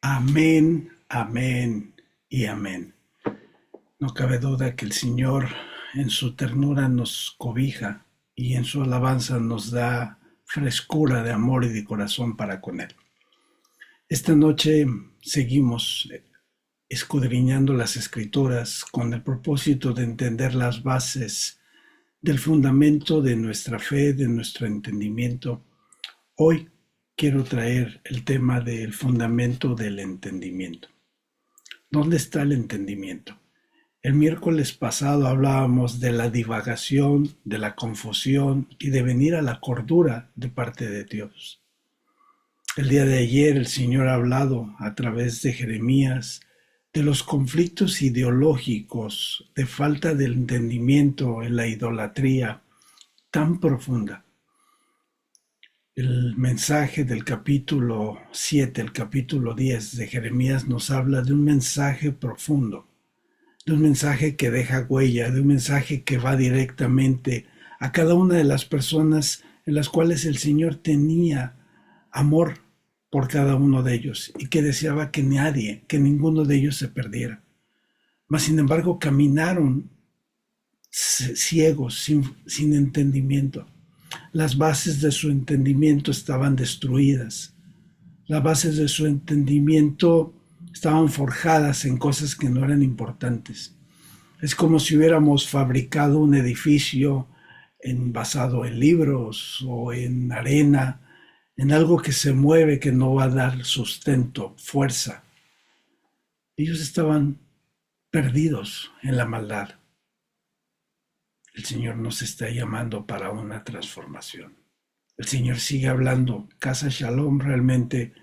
Amén, amén y amén. No cabe duda que el Señor en su ternura nos cobija y en su alabanza nos da frescura de amor y de corazón para con Él. Esta noche seguimos escudriñando las Escrituras con el propósito de entender las bases del fundamento de nuestra fe, de nuestro entendimiento. Hoy quiero traer el tema del fundamento del entendimiento. ¿Dónde está el entendimiento? El miércoles pasado hablábamos de la divagación, de la confusión y de venir a la cordura de parte de Dios. El día de ayer el Señor ha hablado a través de Jeremías de los conflictos ideológicos, de falta de entendimiento en la idolatría tan profunda. El mensaje del capítulo 7, el capítulo 10 de Jeremías nos habla de un mensaje profundo, de un mensaje que deja huella, de un mensaje que va directamente a cada una de las personas en las cuales el Señor tenía amor por cada uno de ellos y que deseaba que nadie, que ninguno de ellos se perdiera. Mas, sin embargo, caminaron ciegos, sin entendimiento. Las bases de su entendimiento estaban destruidas. Las bases de su entendimiento estaban forjadas en cosas que no eran importantes. Es como si hubiéramos fabricado un edificio basado en libros o en arena, en algo que se mueve, que no va a dar sustento, fuerza. Ellos estaban perdidos en la maldad. El Señor nos está llamando para una transformación. El Señor sigue hablando. Casa Shalom realmente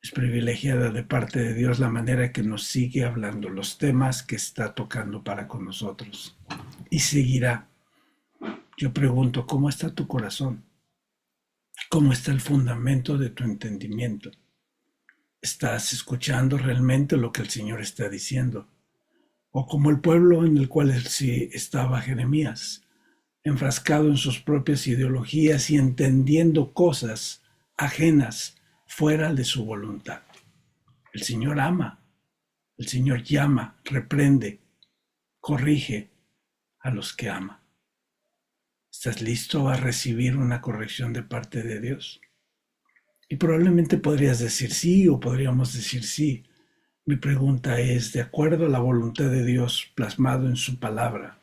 es privilegiada de parte de Dios la manera que nos sigue hablando, los temas que está tocando para con nosotros. Y seguirá. Yo pregunto, ¿cómo está tu corazón? ¿Cómo está el fundamento de tu entendimiento? ¿Estás escuchando realmente lo que el Señor está diciendo? O como el pueblo en el cual sí estaba Jeremías, enfrascado en sus propias ideologías y entendiendo cosas ajenas fuera de su voluntad. El Señor ama, el Señor llama, reprende, corrige a los que ama. ¿Estás listo a recibir una corrección de parte de Dios? Y probablemente podrías decir sí o podríamos decir sí. Mi pregunta es, de acuerdo a la voluntad de Dios plasmado en su palabra,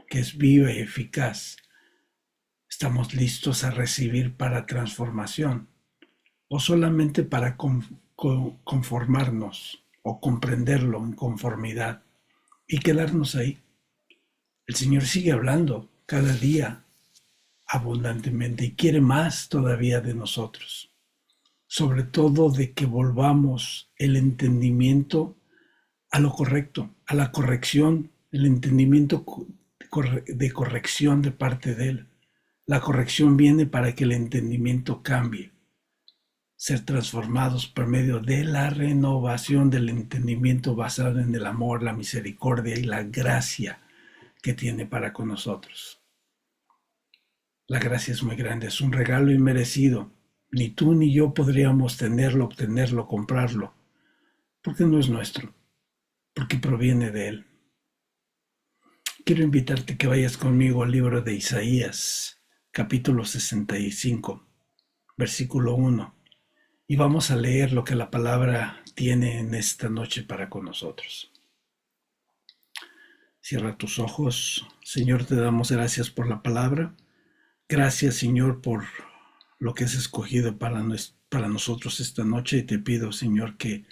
que es viva y eficaz, ¿estamos listos a recibir para transformación o solamente para conformarnos o comprenderlo en conformidad y quedarnos ahí? El Señor sigue hablando cada día abundantemente y quiere más todavía de nosotros, sobre todo de que volvamos el entendimiento a lo correcto, a la corrección, el entendimiento de corrección de parte de Él. La corrección viene para que el entendimiento cambie, ser transformados por medio de la renovación del entendimiento basado en el amor, la misericordia y la gracia que tiene para con nosotros. La gracia es muy grande, es un regalo inmerecido. Ni tú ni yo podríamos tenerlo, obtenerlo, comprarlo, porque no es nuestro, porque proviene de Él. Quiero invitarte que vayas conmigo al libro de Isaías, capítulo 65, versículo 1, y vamos a leer lo que la palabra tiene en esta noche para con nosotros. Cierra tus ojos. Señor, te damos gracias por la palabra. Gracias, Señor, por lo que has escogido para nosotros esta noche, y te pido, Señor, que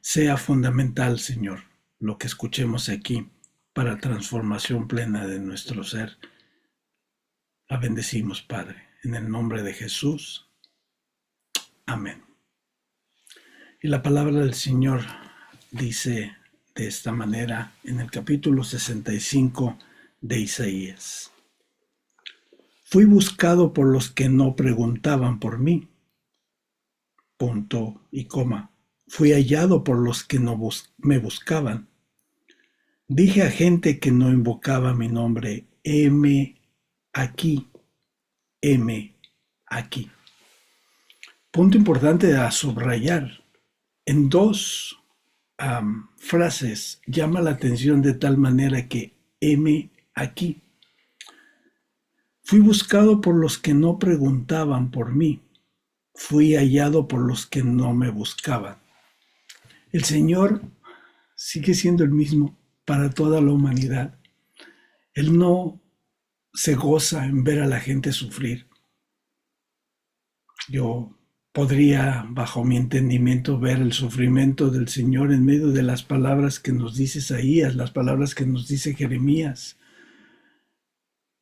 sea fundamental, Señor, lo que escuchemos aquí para transformación plena de nuestro ser. La bendecimos, Padre, en el nombre de Jesús. Amén. Y la palabra del Señor dice de esta manera en el capítulo 65 de Isaías. Fui buscado por los que no preguntaban por mí. Punto y coma. Fui hallado por los que no me buscaban. Dije a gente que no invocaba mi nombre, heme aquí, heme aquí. Punto importante a subrayar. en dos frases llama la atención de tal manera que heme aquí. Fui buscado por los que no preguntaban por mí. Fui hallado por los que no me buscaban. El Señor sigue siendo el mismo para toda la humanidad. Él no se goza en ver a la gente sufrir. Yo podría, bajo mi entendimiento, ver el sufrimiento del Señor en medio de las palabras que nos dice Isaías, las palabras que nos dice Jeremías.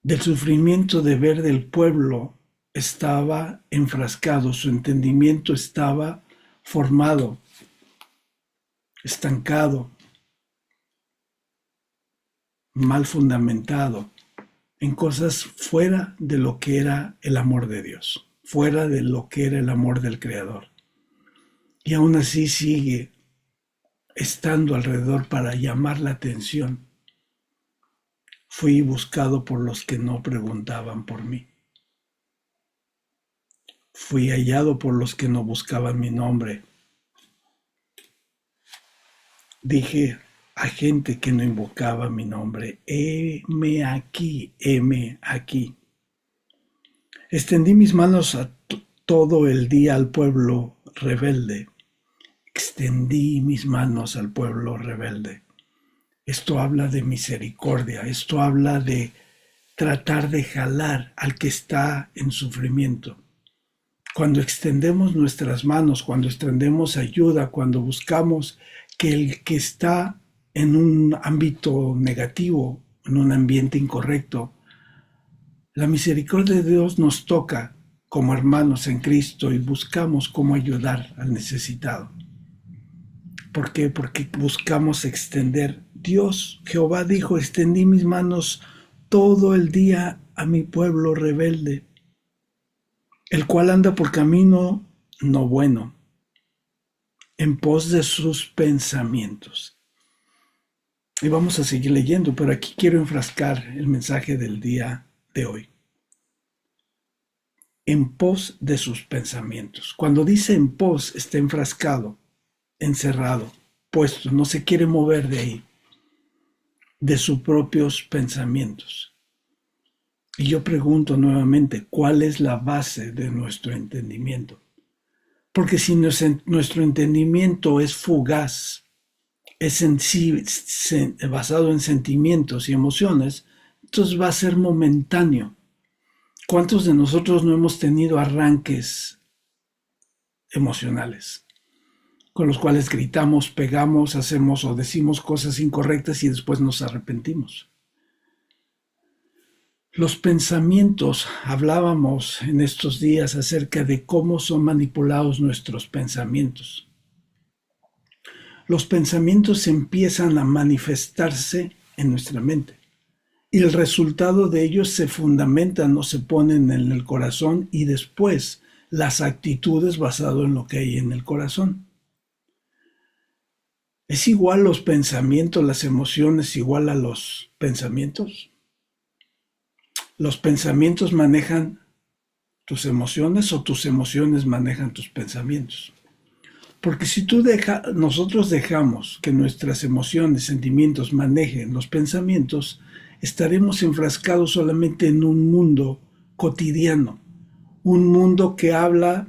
Del sufrimiento de ver del pueblo estaba enfrascado, su entendimiento estaba formado, estancado, mal fundamentado en cosas fuera de lo que era el amor de Dios, fuera de lo que era el amor del Creador. Y aún así sigue estando alrededor para llamar la atención. Fui buscado por los que no preguntaban por mí. Fui hallado por los que no buscaban mi nombre. Dije a gente que no invocaba mi nombre, heme aquí, heme aquí. Extendí mis manos a todo el día al pueblo rebelde. Extendí mis manos al pueblo rebelde. Esto habla de misericordia, esto habla de tratar de jalar al que está en sufrimiento. Cuando extendemos nuestras manos, cuando extendemos ayuda, cuando buscamos que el que está en un ámbito negativo, en un ambiente incorrecto, la misericordia de Dios nos toca como hermanos en Cristo y buscamos cómo ayudar al necesitado. ¿Por qué? Porque buscamos extender. Dios, Jehová dijo, extendí mis manos todo el día a mi pueblo rebelde, el cual anda por camino no bueno, en pos de sus pensamientos. Y vamos a seguir leyendo, pero aquí quiero enfrascar el mensaje del día de hoy. En pos de sus pensamientos. Cuando dice en pos, está enfrascado, encerrado, puesto, no se quiere mover de ahí, de sus propios pensamientos. Y yo pregunto nuevamente, ¿cuál es la base de nuestro entendimiento? Porque si nuestro entendimiento es fugaz, es basado en sentimientos y emociones, entonces va a ser momentáneo. ¿Cuántos de nosotros no hemos tenido arranques emocionales con los cuales gritamos, pegamos, hacemos o decimos cosas incorrectas y después nos arrepentimos? Los pensamientos, hablábamos en estos días acerca de cómo son manipulados nuestros pensamientos. Los pensamientos empiezan a manifestarse en nuestra mente y el resultado de ellos se fundamentan o se ponen en el corazón y después las actitudes basado en lo que hay en el corazón. ¿Es igual los pensamientos, las emociones igual a los pensamientos? ¿Los pensamientos manejan tus emociones o tus emociones manejan tus pensamientos? Porque si nosotros dejamos que nuestras emociones, sentimientos manejen los pensamientos, estaremos enfrascados solamente en un mundo cotidiano, un mundo que habla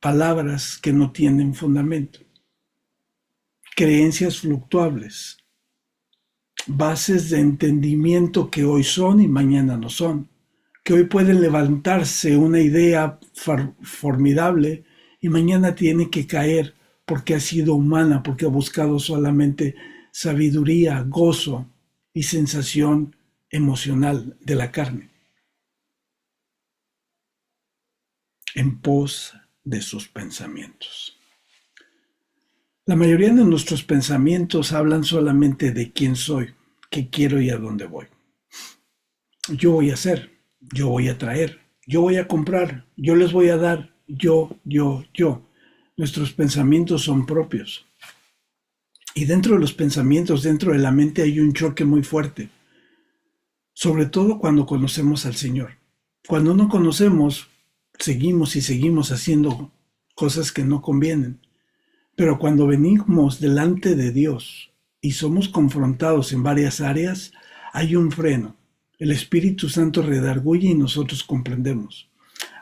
palabras que no tienen fundamento, creencias fluctuables, bases de entendimiento que hoy son y mañana no son, que hoy pueden levantarse una idea formidable y mañana tiene que caer porque ha sido humana, porque ha buscado solamente sabiduría, gozo y sensación emocional de la carne, en pos de sus pensamientos. La mayoría de nuestros pensamientos hablan solamente de quién soy, qué quiero y a dónde voy. Yo voy a hacer, yo voy a traer, yo voy a comprar, yo les voy a dar, yo. Nuestros pensamientos son propios. Y dentro de los pensamientos, dentro de la mente hay un choque muy fuerte. Sobre todo cuando conocemos al Señor. Cuando no conocemos, seguimos haciendo cosas que no convienen. Pero cuando venimos delante de Dios y somos confrontados en varias áreas, hay un freno. El Espíritu Santo redarguye y nosotros comprendemos.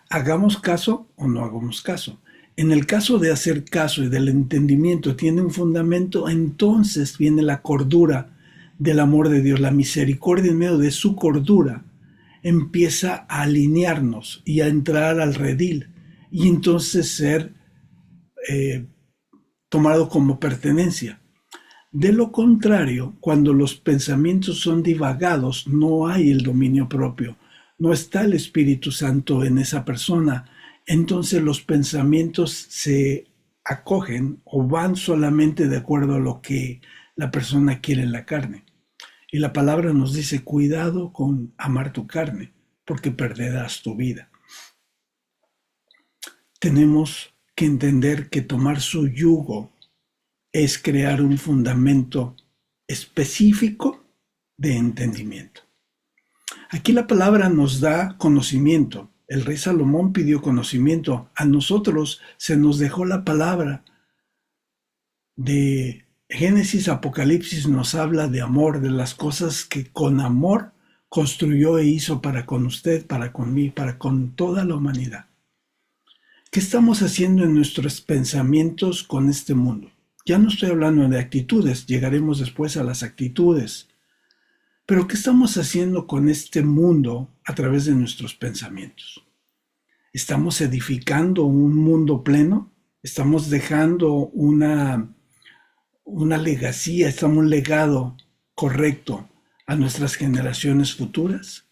Hagamos caso o no hagamos caso. En el caso de hacer caso y del entendimiento tiene un fundamento, entonces viene la cordura del amor de Dios, la misericordia en medio de su cordura empieza a alinearnos y a entrar al redil y entonces ser tomado como pertenencia. De lo contrario, cuando los pensamientos son divagados, no hay el dominio propio, no está el Espíritu Santo en esa persona, entonces los pensamientos se acogen o van solamente de acuerdo a lo que la persona quiere en la carne. Y la palabra nos dice, cuidado con amar tu carne, porque perderás tu vida. Tenemos que entender que tomar su yugo es crear un fundamento específico de entendimiento. Aquí la palabra nos da conocimiento. El rey Salomón pidió conocimiento. A nosotros se nos dejó la palabra. De Génesis, Apocalipsis nos habla de amor, de las cosas que con amor construyó e hizo para con usted, para con mí, para con toda la humanidad. ¿Qué estamos haciendo en nuestros pensamientos con este mundo? Ya no estoy hablando de actitudes, llegaremos después a las actitudes. Pero ¿qué estamos haciendo con este mundo a través de nuestros pensamientos? ¿Estamos edificando un mundo pleno? ¿Estamos dejando una legacía, estamos un legado correcto a nuestras generaciones futuras?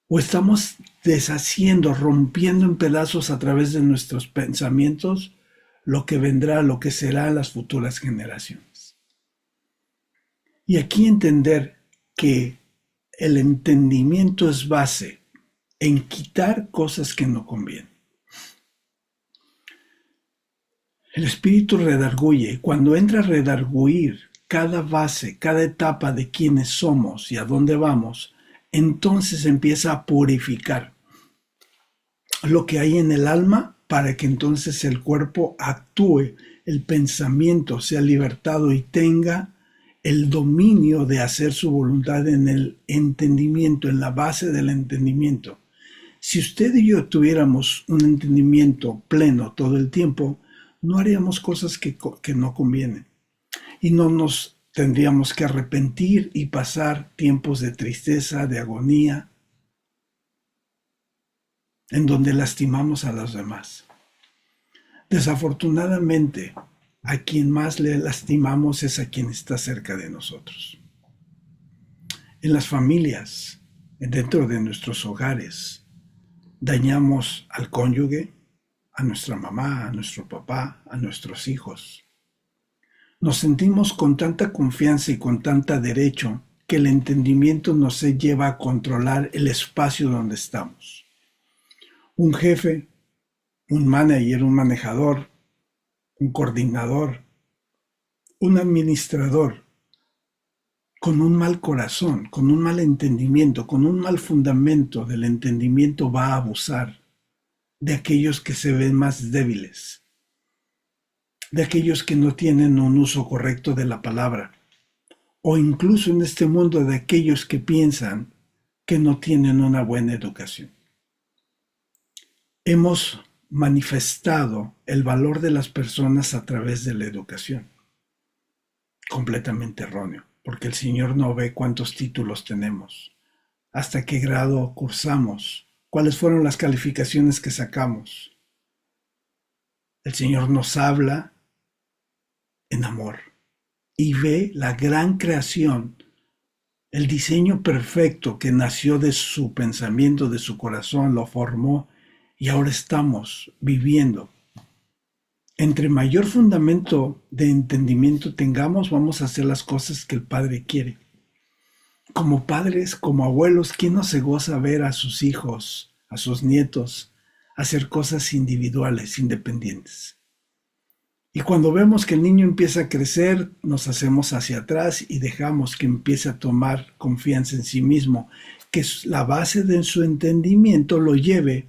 ¿O estamos deshaciendo, rompiendo en pedazos a través de nuestros pensamientos lo que vendrá, lo que será las futuras generaciones? Y aquí entender que el entendimiento es base en quitar cosas que no convienen. El espíritu redarguye. Cuando entra a redarguir cada base, cada etapa de quiénes somos y a dónde vamos, entonces empieza a purificar lo que hay en el alma para que entonces el cuerpo actúe, el pensamiento sea libertado y tenga el dominio de hacer su voluntad en el entendimiento, en la base del entendimiento. Si usted y yo tuviéramos un entendimiento pleno todo el tiempo, no haríamos cosas que no convienen. Y no nos tendríamos que arrepentir y pasar tiempos de tristeza, de agonía, en donde lastimamos a los demás. Desafortunadamente, a quien más le lastimamos es a quien está cerca de nosotros. En las familias, dentro de nuestros hogares, dañamos al cónyuge, a nuestra mamá, a nuestro papá, a nuestros hijos. Nos sentimos con tanta confianza y con tanta derecho que el entendimiento nos lleva a controlar el espacio donde estamos. Un jefe, un manager, un manejador, un coordinador, un administrador, con un mal corazón, con un mal entendimiento, con un mal fundamento del entendimiento va a abusar de aquellos que se ven más débiles, de aquellos que no tienen un uso correcto de la palabra, o incluso en este mundo de aquellos que piensan que no tienen una buena educación. Hemos manifestado el valor de las personas a través de la educación. Completamente erróneo, porque el Señor no ve cuántos títulos tenemos, hasta qué grado cursamos, cuáles fueron las calificaciones que sacamos. El Señor nos habla en amor y ve la gran creación, el diseño perfecto que nació de su pensamiento, de su corazón, lo formó y ahora estamos viviendo. Entre mayor fundamento de entendimiento tengamos, vamos a hacer las cosas que el Padre quiere. Como padres, como abuelos, ¿quién no se goza ver a sus hijos, a sus nietos, hacer cosas individuales, independientes? Y cuando vemos que el niño empieza a crecer, nos hacemos hacia atrás y dejamos que empiece a tomar confianza en sí mismo, que la base de su entendimiento lo lleve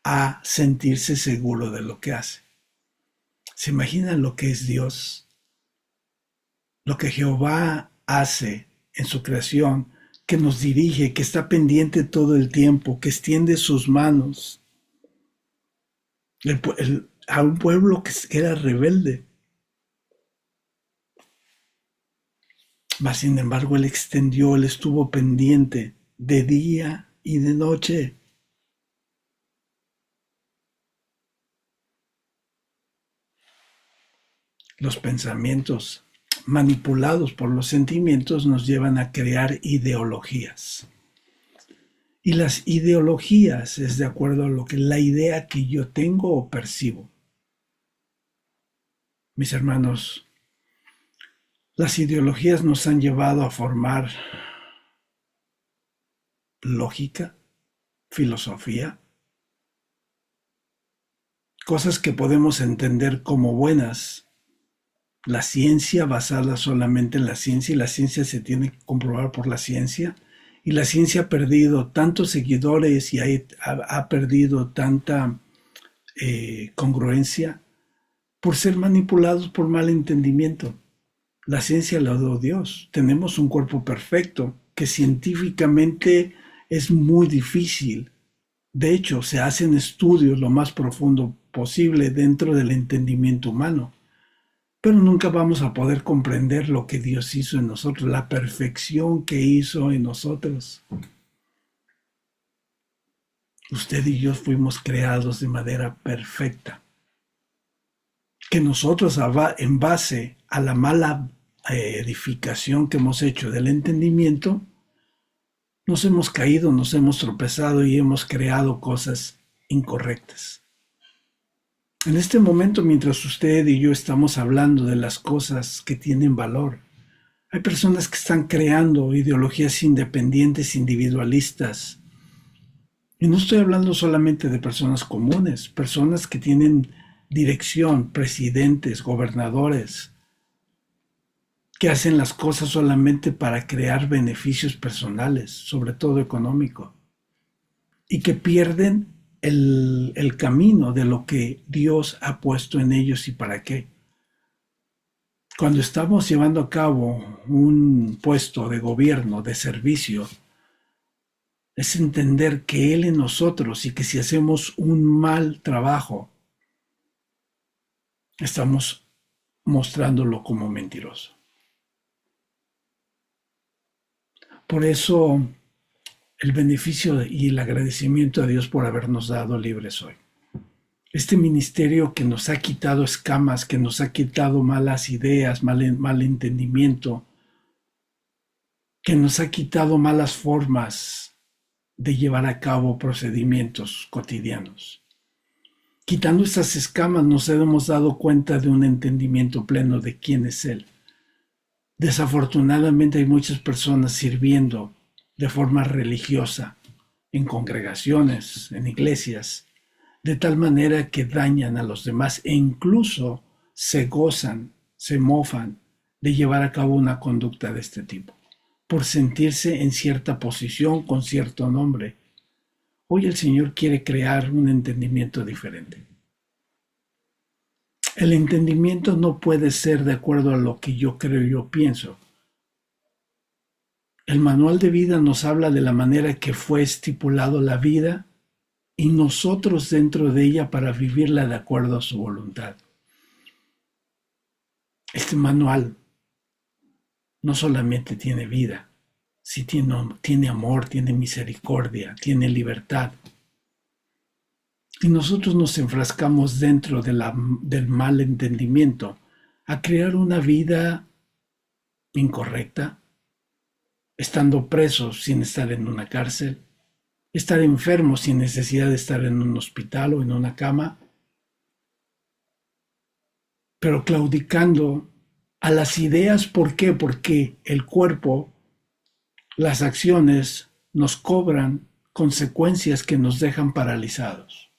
a sentirse seguro de lo que hace. ¿Se imaginan lo que es Dios? Lo que Jehová hace en su creación, que nos dirige, que está pendiente todo el tiempo, que extiende sus manos a un pueblo que era rebelde. Mas sin embargo, él estuvo pendiente de día y de noche. Los pensamientos manipulados por los sentimientos nos llevan a crear ideologías. Y las ideologías es de acuerdo a lo que la idea que yo tengo o percibo. Mis hermanos, las ideologías nos han llevado a formar lógica, filosofía, cosas que podemos entender como buenas. La ciencia basada solamente en la ciencia, y la ciencia se tiene que comprobar por la ciencia, y la ciencia ha perdido tantos seguidores y ha perdido tanta congruencia por ser manipulados por mal entendimiento. La ciencia la dio Dios. Tenemos un cuerpo perfecto que científicamente es muy difícil. De hecho, se hacen estudios lo más profundo posible dentro del entendimiento humano. Pero nunca vamos a poder comprender lo que Dios hizo en nosotros, la perfección que hizo en nosotros. Usted y yo fuimos creados de manera perfecta. Que nosotros, en base a la mala edificación que hemos hecho del entendimiento, nos hemos caído, nos hemos tropezado y hemos creado cosas incorrectas. En este momento, mientras usted y yo estamos hablando de las cosas que tienen valor, hay personas que están creando ideologías independientes, individualistas. Y no estoy hablando solamente de personas comunes, personas que tienen dirección, presidentes, gobernadores, que hacen las cosas solamente para crear beneficios personales, sobre todo económico, y que pierden el camino de lo que Dios ha puesto en ellos y para qué. Cuando estamos llevando a cabo un puesto de gobierno, de servicio, es entender que Él en nosotros y que si hacemos un mal trabajo, estamos mostrándolo como mentiroso. Por eso, el beneficio y el agradecimiento a Dios por habernos dado libres hoy. Este ministerio que nos ha quitado escamas, que nos ha quitado malas ideas, mal entendimiento, que nos ha quitado malas formas de llevar a cabo procedimientos cotidianos. Quitando estas escamas nos hemos dado cuenta de un entendimiento pleno de quién es Él. Desafortunadamente hay muchas personas sirviendo de forma religiosa en congregaciones, en iglesias, de tal manera que dañan a los demás e incluso se gozan, se mofan de llevar a cabo una conducta de este tipo, por sentirse en cierta posición con cierto nombre. Hoy el Señor quiere crear un entendimiento diferente. El entendimiento no puede ser de acuerdo a lo que yo creo y yo pienso. El manual de vida nos habla de la manera que fue estipulado la vida y nosotros dentro de ella para vivirla de acuerdo a su voluntad. Este manual no solamente tiene vida, sí tiene amor, tiene misericordia, tiene libertad. Y nosotros nos enfrascamos dentro del mal entendimiento a crear una vida incorrecta, estando presos sin estar en una cárcel, estar enfermos sin necesidad de estar en un hospital o en una cama, pero claudicando a las ideas. ¿Por qué? Porque el cuerpo, las acciones nos cobran consecuencias que nos dejan paralizados.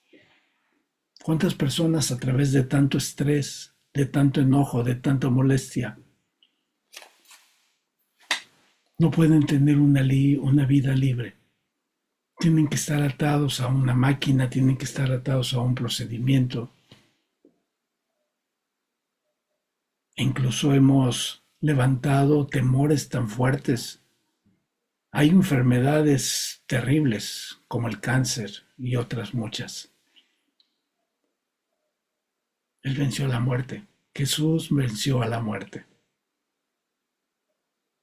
¿Cuántas personas a través de tanto estrés, de tanto enojo, de tanta molestia, no pueden tener una vida libre? Tienen que estar atados a una máquina, tienen que estar atados a un procedimiento. E incluso hemos levantado temores tan fuertes. Hay enfermedades terribles como el cáncer y otras muchas. Él venció la muerte. Jesús venció a la muerte.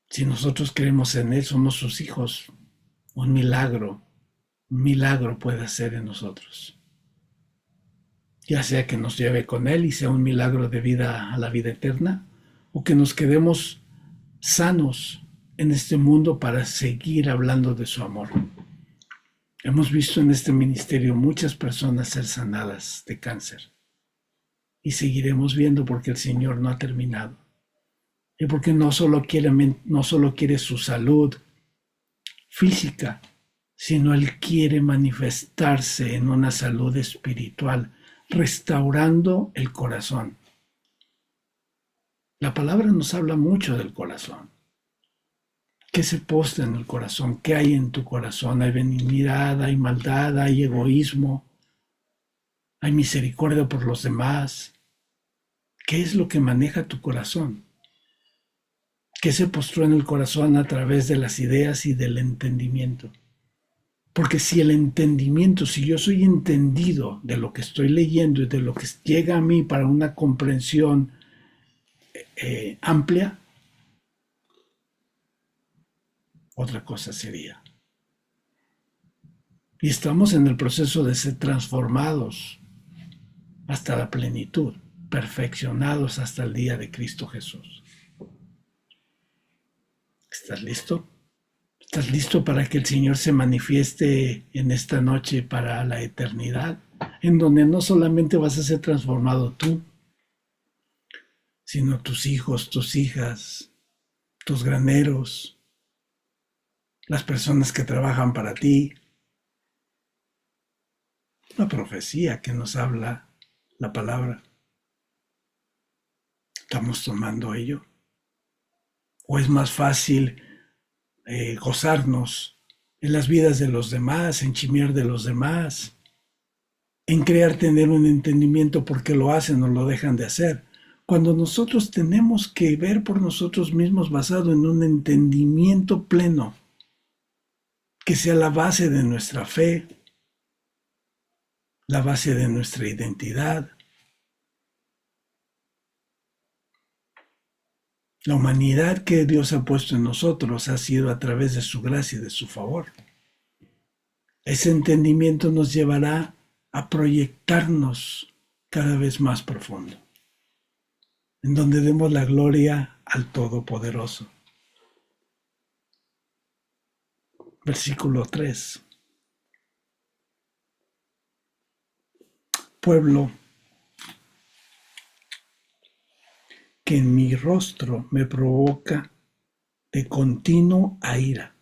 Si nosotros creemos en Él, somos sus hijos. Un milagro puede hacer en nosotros. Ya sea que nos lleve con Él y sea un milagro de vida a la vida eterna, o que nos quedemos sanos en este mundo para seguir hablando de su amor. Hemos visto en este ministerio muchas personas ser sanadas de cáncer. Y seguiremos viendo porque el Señor no ha terminado. Y porque no solo quiere su salud física, sino Él quiere manifestarse en una salud espiritual, restaurando el corazón. La palabra nos habla mucho del corazón. ¿Qué se posta en el corazón? ¿Qué hay en tu corazón? Hay benignidad, hay maldad, hay egoísmo, hay misericordia por los demás. ¿Qué es lo que maneja tu corazón? ¿Qué se postró en el corazón a través de las ideas y del entendimiento? Porque si el entendimiento, si yo soy entendido de lo que estoy leyendo y de lo que llega a mí para una comprensión amplia, otra cosa sería. Y estamos en el proceso de ser transformados hasta la plenitud, perfeccionados hasta el día de Cristo Jesús. ¿Estás listo? ¿Estás listo para que el Señor se manifieste en esta noche para la eternidad? En donde no solamente vas a ser transformado tú, sino tus hijos, tus hijas, tus graneros, las personas que trabajan para ti. Una profecía que nos habla la palabra. ¿Estamos tomando ello? ¿O es más fácil gozarnos en las vidas de los demás, en chimiar de los demás, en creer tener un entendimiento porque lo hacen o lo dejan de hacer? Cuando nosotros tenemos que ver por nosotros mismos basado en un entendimiento pleno, que sea la base de nuestra fe, la base de nuestra identidad. La humanidad que Dios ha puesto en nosotros ha sido a través de su gracia y de su favor. Ese entendimiento nos llevará a proyectarnos cada vez más profundo, en donde demos la gloria al Todopoderoso. Versículo 3. Pueblo que en mi rostro me provoca de continuo a ira,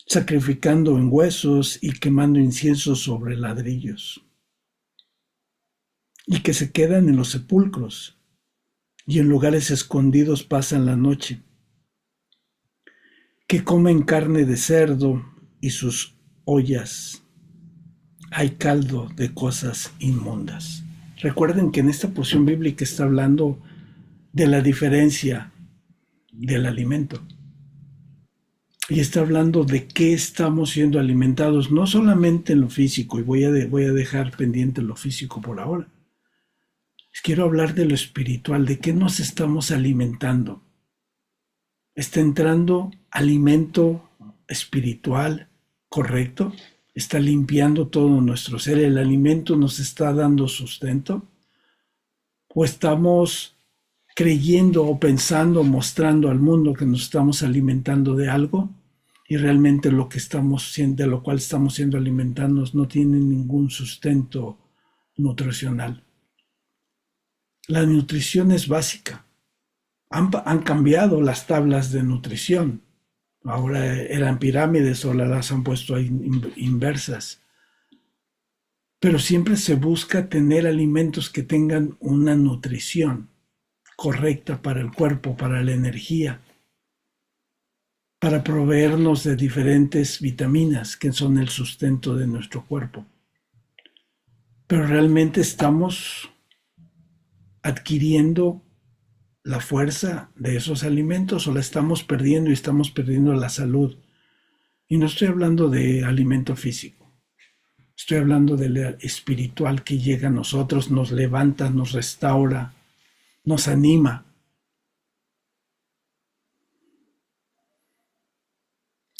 sacrificando en huesos y quemando incienso sobre ladrillos, y que se quedan en los sepulcros, y en lugares escondidos pasan la noche, que comen carne de cerdo y sus ollas hay caldo de cosas inmundas. Recuerden que en esta porción bíblica está hablando de la diferencia del alimento. Y está hablando de qué estamos siendo alimentados, no solamente en lo físico, y voy a dejar pendiente lo físico por ahora. Quiero hablar de lo espiritual, de qué nos estamos alimentando. ¿Está entrando alimento espiritual correcto? ¿Está limpiando todo nuestro ser? ¿El alimento nos está dando sustento? ¿O estamos creyendo o pensando, mostrando al mundo que nos estamos alimentando de algo y realmente lo que estamos siendo, de lo cual estamos siendo alimentados no tiene ningún sustento nutricional? La nutrición es básica. Han cambiado las tablas de nutrición. Ahora eran pirámides o las han puesto ahí inversas. Pero siempre se busca tener alimentos que tengan una nutrición correcta para el cuerpo, para la energía, para proveernos de diferentes vitaminas que son el sustento de nuestro cuerpo. Pero realmente estamos adquiriendo la fuerza de esos alimentos o la estamos perdiendo y estamos perdiendo la salud? Y no estoy hablando de alimento físico, estoy hablando del espiritual que llega a nosotros, nos levanta, nos restaura, nos anima.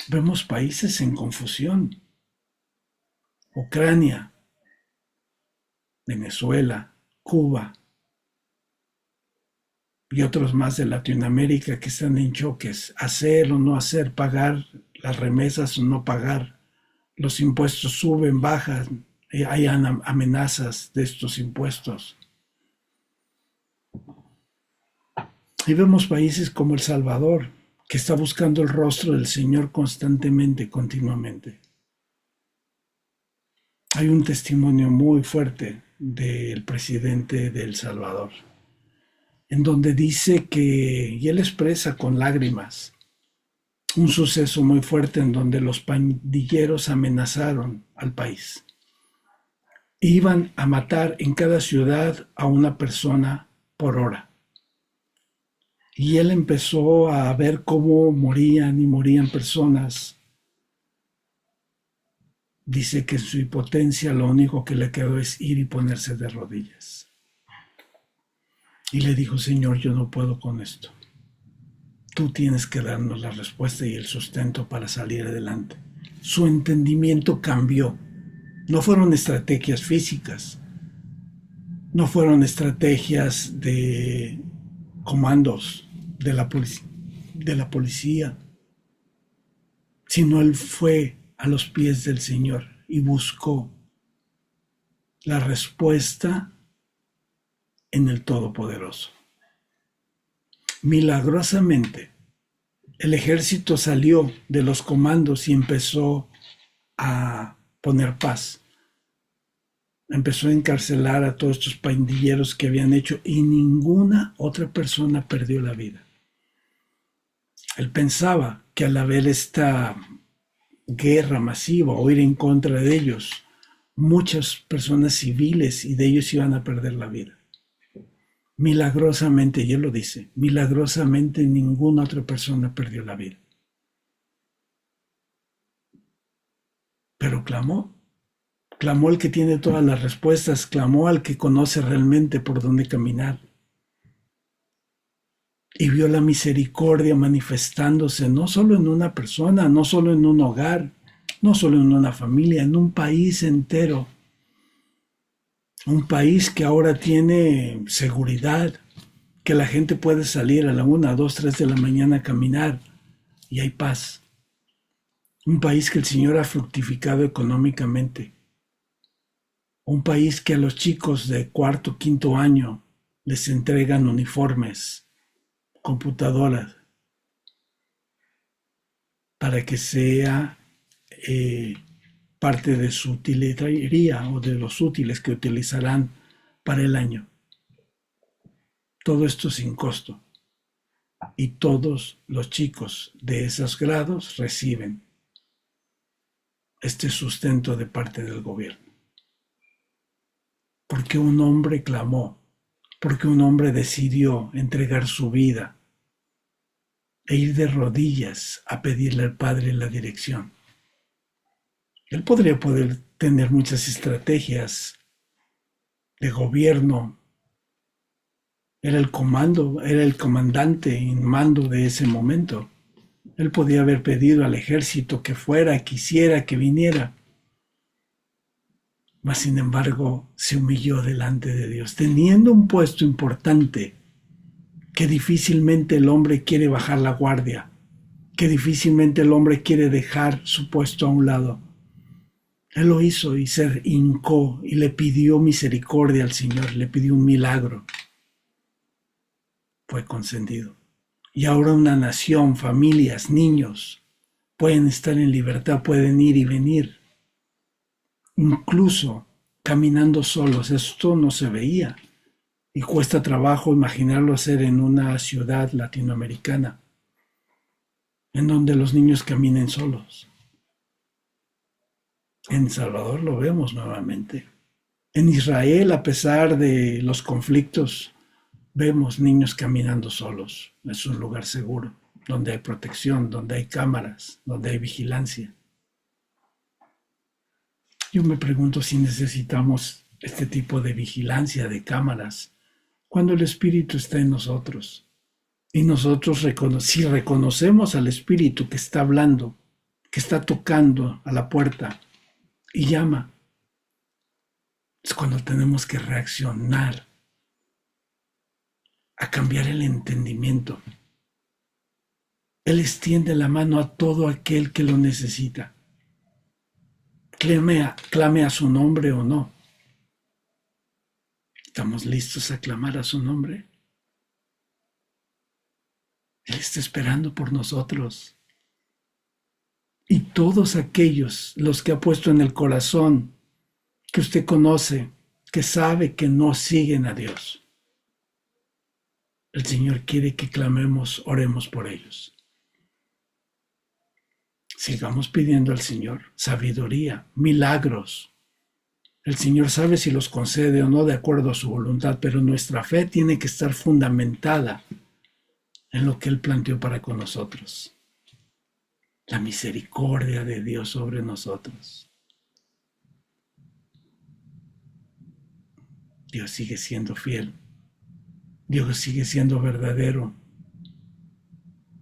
Vemos países en confusión. Ucrania, Venezuela, Cuba y otros más de Latinoamérica que están en choques. Hacer o no hacer, pagar las remesas o no pagar. Los impuestos suben, bajan, hay amenazas de estos impuestos. Y vemos países como El Salvador, que está buscando el rostro del Señor constantemente, continuamente. Hay un testimonio muy fuerte del presidente de El Salvador, en donde dice que, y él expresa con lágrimas, un suceso muy fuerte en donde los pandilleros amenazaron al país. Iban a matar en cada ciudad a una persona por hora. Y él empezó a ver cómo morían y morían personas. Dice que en su impotencia lo único que le quedó es ir y ponerse de rodillas. Y le dijo: Señor, yo no puedo con esto. Tú tienes que darnos la respuesta y el sustento para salir adelante. Su entendimiento cambió. No fueron estrategias físicas, no fueron estrategias de comandos de la policía, sino él fue a los pies del Señor y buscó la respuesta en el Todopoderoso. Milagrosamente, el ejército salió de los comandos y empezó a poner paz. Empezó a encarcelar a todos estos pandilleros que habían hecho, y ninguna otra persona perdió la vida. Él pensaba que al haber esta guerra masiva o ir en contra de ellos, muchas personas civiles y de ellos iban a perder la vida. Milagrosamente, y él lo dice, milagrosamente ninguna otra persona perdió la vida. Pero clamó el que tiene todas las respuestas, clamó al que conoce realmente por dónde caminar. Y vio la misericordia manifestándose no solo en una persona, no solo en un hogar, no solo en una familia, en un país entero. Un país que ahora tiene seguridad, que la gente puede salir a la 1, 2, 3 de la mañana a caminar y hay paz. Un país que el Señor ha fructificado económicamente. Un país que a los chicos de 4º, 5º año les entregan uniformes, computadoras, para que sea parte de su utilería o de los útiles que utilizarán para el año. Todo esto sin costo. Y todos los chicos de esos grados reciben este sustento de parte del gobierno. Porque un hombre clamó, porque un hombre decidió entregar su vida e ir de rodillas a pedirle al Padre la dirección. Él podría poder tener muchas estrategias de gobierno. Era el comandante en mando de ese momento. Él podía haber pedido al ejército que fuera, que hiciera, que viniera. Mas, sin embargo, se humilló delante de Dios, teniendo un puesto importante que difícilmente el hombre quiere bajar la guardia, que difícilmente el hombre quiere dejar su puesto a un lado. Él lo hizo y se hincó y le pidió misericordia al Señor, le pidió un milagro. Fue concedido. Y ahora una nación, familias, niños, pueden estar en libertad, pueden ir y venir. Incluso caminando solos, esto no se veía. Y cuesta trabajo imaginarlo hacer en una ciudad latinoamericana, en donde los niños caminen solos. En Salvador lo vemos nuevamente. En Israel, a pesar de los conflictos, vemos niños caminando solos. Es un lugar seguro, donde hay protección, donde hay cámaras, donde hay vigilancia. Yo me pregunto si necesitamos este tipo de vigilancia, de cámaras, cuando el Espíritu está en nosotros. Y nosotros, si reconocemos al Espíritu que está hablando, que está tocando a la puerta y llama, es cuando tenemos que reaccionar a cambiar el entendimiento. Él extiende la mano a todo aquel que lo necesita. Clame a su nombre o no. ¿Estamos listos a clamar a su nombre? Él está esperando por nosotros. Y todos aquellos, los que ha puesto en el corazón, que usted conoce, que sabe que no siguen a Dios, el Señor quiere que clamemos, oremos por ellos. Sigamos pidiendo al Señor sabiduría, milagros. El Señor sabe si los concede o no de acuerdo a su voluntad, pero nuestra fe tiene que estar fundamentada en lo que Él planteó para con nosotros. La misericordia de Dios sobre nosotros. Dios sigue siendo fiel. Dios sigue siendo verdadero.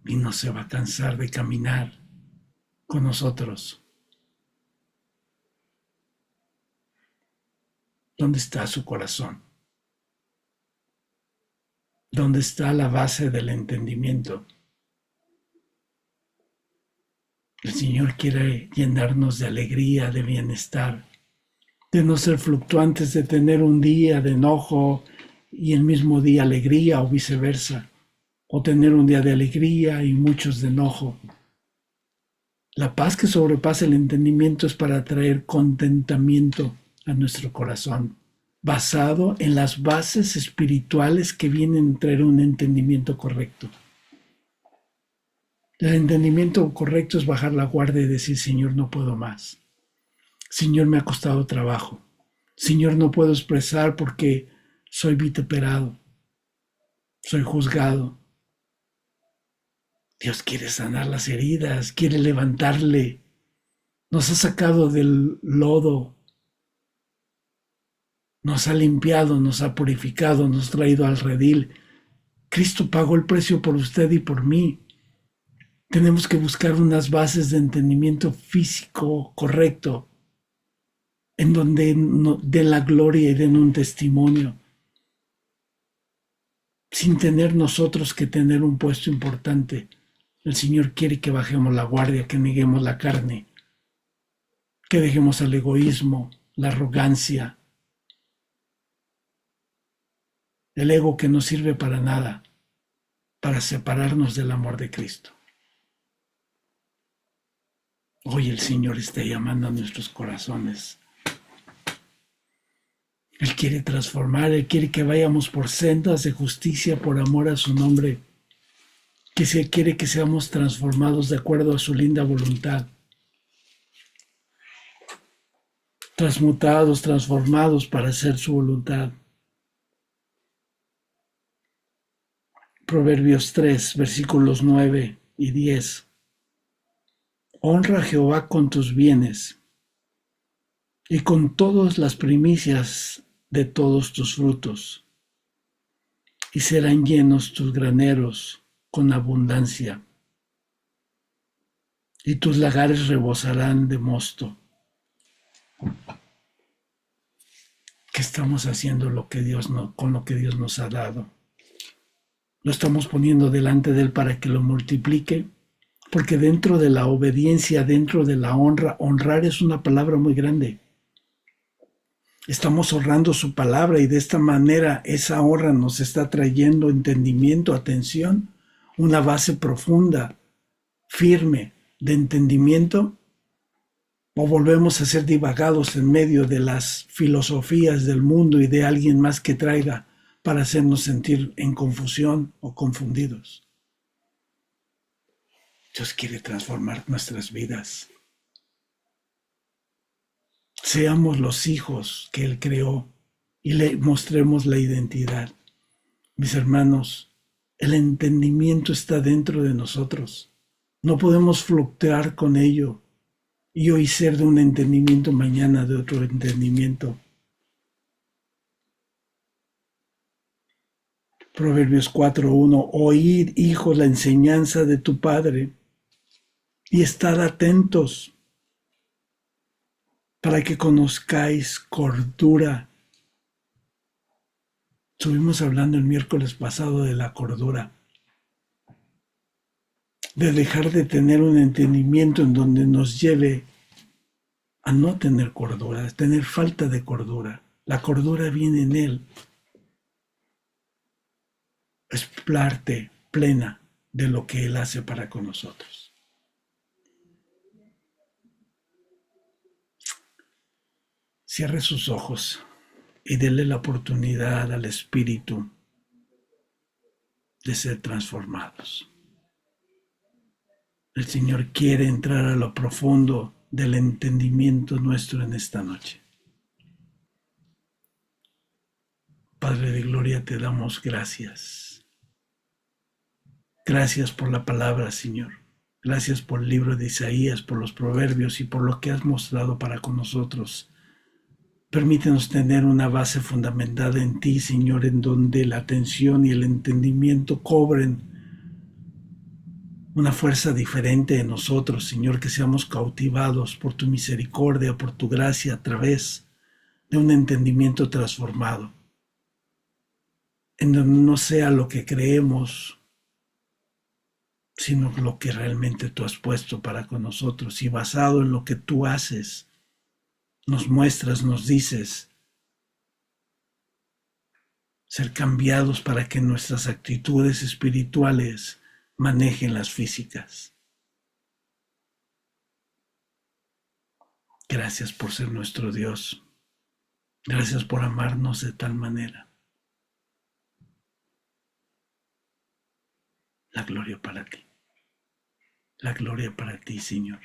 Y no se va a cansar de caminar con nosotros. ¿Dónde está su corazón? ¿Dónde está la base del entendimiento? El Señor quiere llenarnos de alegría, de bienestar, de no ser fluctuantes, de tener un día de enojo y el mismo día alegría o viceversa, o tener un día de alegría y muchos de enojo. La paz que sobrepasa el entendimiento es para traer contentamiento a nuestro corazón, basado en las bases espirituales que vienen a traer un entendimiento correcto. El entendimiento correcto es bajar la guardia y decir, Señor, no puedo más. Señor, me ha costado trabajo. Señor, no puedo expresar porque soy vituperado, soy juzgado. Dios quiere sanar las heridas, quiere levantarle. Nos ha sacado del lodo, nos ha limpiado, nos ha purificado, nos ha traído al redil. Cristo pagó el precio por usted y por mí. Tenemos que buscar unas bases de entendimiento físico correcto, en donde den la gloria y den un testimonio, sin tener nosotros que tener un puesto importante. El Señor quiere que bajemos la guardia, que neguemos la carne, que dejemos el egoísmo, la arrogancia, el ego que no sirve para nada, para separarnos del amor de Cristo. Hoy el Señor está llamando a nuestros corazones. Él quiere transformar, Él quiere que vayamos por sendas de justicia por amor a su nombre, que se quiere que seamos transformados de acuerdo a su linda voluntad. Transmutados, transformados para hacer su voluntad. Proverbios 3, versículos 9 y 10. Honra a Jehová con tus bienes y con todas las primicias de todos tus frutos, y serán llenos tus graneros con abundancia, y tus lagares rebosarán de mosto. ¿Qué estamos haciendo con lo que Dios nos ha dado? ¿Lo estamos poniendo delante de Él para que lo multiplique? Porque dentro de la obediencia, dentro de la honra, honrar es una palabra muy grande. Estamos honrando su palabra y de esta manera esa honra nos está trayendo entendimiento, atención, una base profunda, firme de entendimiento, o volvemos a ser divagados en medio de las filosofías del mundo y de alguien más que traiga para hacernos sentir en confusión o confundidos. Dios quiere transformar nuestras vidas. Seamos los hijos que Él creó y le mostremos la identidad. Mis hermanos, el entendimiento está dentro de nosotros. No podemos fluctuar con ello y hoy ser de un entendimiento, mañana de otro entendimiento. Proverbios 4:1. Oíd, hijos, la enseñanza de tu padre y estad atentos para que conozcáis cordura. Estuvimos hablando el miércoles pasado de la cordura, de dejar de tener un entendimiento en donde nos lleve a no tener cordura, a tener falta de cordura. La cordura viene en Él. Es parte plena de lo que Él hace para con nosotros. Cierre sus ojos y dele la oportunidad al Espíritu de ser transformados. El Señor quiere entrar a lo profundo del entendimiento nuestro en esta noche. Padre de gloria, te damos gracias. Gracias por la palabra, Señor. Gracias por el libro de Isaías, por los proverbios y por lo que has mostrado para con nosotros. Permítenos tener una base fundamentada en ti, Señor, en donde la atención y el entendimiento cobren una fuerza diferente en nosotros, Señor, que seamos cautivados por tu misericordia, por tu gracia a través de un entendimiento transformado, en donde no sea lo que creemos, sino lo que realmente tú has puesto para con nosotros y basado en lo que tú haces, nos muestras, nos dices, ser cambiados para que nuestras actitudes espirituales manejen las físicas. Gracias por ser nuestro Dios. Gracias por amarnos de tal manera. La gloria para ti. La gloria para ti, Señor.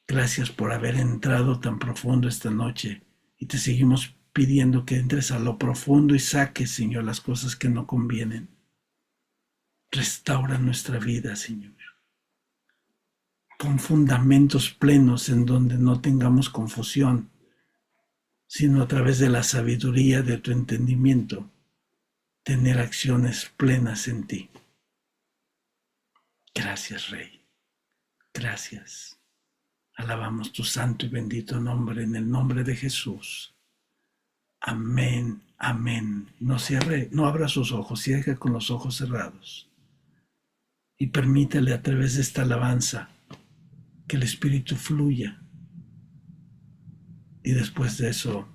Gracias por haber entrado tan profundo esta noche y te seguimos pidiendo que entres a lo profundo y saques, Señor, las cosas que no convienen. Restaura nuestra vida, Señor, con fundamentos plenos en donde no tengamos confusión, sino a través de la sabiduría de tu entendimiento, tener acciones plenas en ti. Gracias, Rey. Gracias. Alabamos tu santo y bendito nombre en el nombre de Jesús. Amén, amén. No abra sus ojos, cierre con los ojos cerrados. Y permítele a través de esta alabanza que el Espíritu fluya. Y después de eso,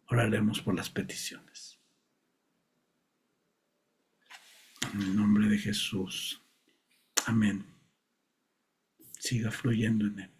oraremos por las peticiones. En el nombre de Jesús. Amén. Siga fluyendo en él.